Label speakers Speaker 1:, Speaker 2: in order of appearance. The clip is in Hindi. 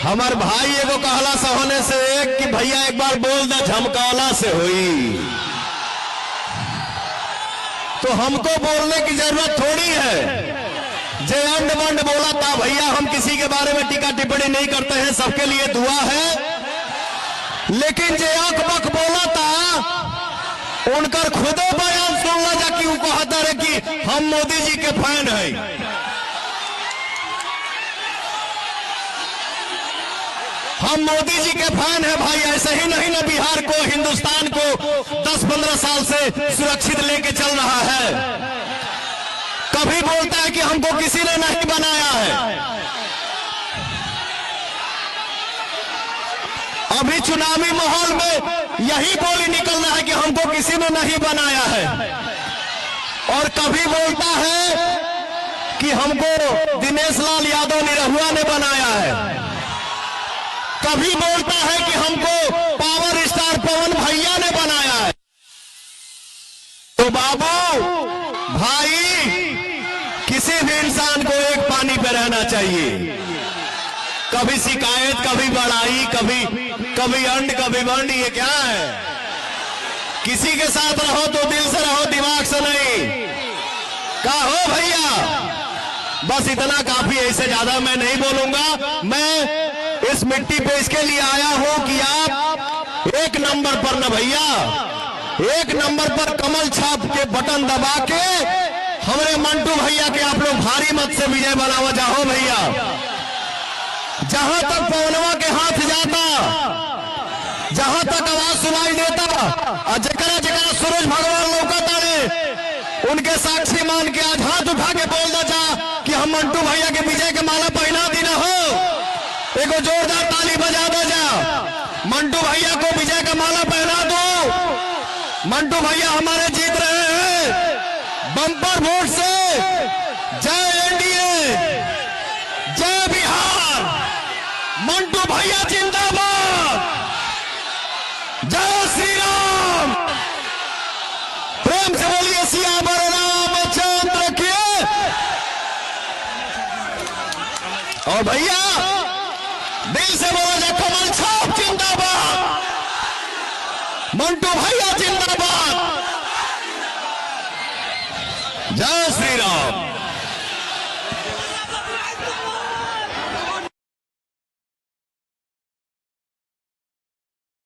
Speaker 1: हमार भाई एगो कहला सहोने से कि भैया एक बार बोल दे झमकाला से हुई, तो हमको बोलने की जरूरत थोड़ी है। जे अंड वंड बोला था भैया, हम किसी के बारे में टीका टिप्पणी नहीं करते हैं, सबके लिए दुआ है। लेकिन जे अक बक बोला था उनकर खुदे बयान सुनना जा कि वो कहता रहे कि हम मोदी जी के फैन हैं। हम मोदी जी के फैन हैं भाई, ऐसे ही नहीं ना बिहार को, हिंदुस्तान को 10-15 साल से सुरक्षित लेके चल रहा है। कभी बोलता है कि हमको किसी ने नहीं बनाया है। अभी चुनावी माहौल में यही बोली निकलना है कि हमको किसी ने नहीं बनाया है। और कभी बोलता है कि हमको दिनेश लाल यादव निरहुआ ने बनाया है। कभी बोलता है कि हमको पावर स्टार पवन भैया ने बनाया है। तो बाबू भाई, किसी भी इंसान को एक पानी पे रहना चाहिए। कभी शिकायत, कभी बड़ाई, कभी अंड, कभी बंड, ये क्या है? किसी के साथ रहो तो दिल से रहो, दिमाग से नहीं। क्या हो भैया, बस इतना काफी, ऐसे ज्यादा मैं नहीं बोलूंगा। मैं इस मिट्टी पे इसके लिए आया हूं कि आप एक नंबर पर न भैया, एक नंबर पर कमल छाप के बटन दबा के हमारे मंटू भैया के आप लोग भारी मत से विजय बनावा जाओ भैया। जहां तक पवनवा के हाथ जाता, जहां तक आवाज सुनाई देता, और जकरा जकरा सूरज भगवान लौकता रे, उनके साक्षी मान के आज हाथ उठा के बोल दो जा कि हम मंटू भैया के विजय के माला पहना दी ना हो। एगो जोरदार ताली बजा दो जा, मंटू भैया को विजय का माला पहना दो। मंटू भैया हमारे जीत रहे हैं बम्पर वोट से। जय एनडीए, जय बिहार, मंटू भैया जिंदाबाद, जय श्री राम। प्रेम से बोलिए सियावर रामचंद्र के। और भैया दिल से बोला जाए कमल छाप जिंदाबाद, मंटू भैया जिंदाबाद, जय श्री राम।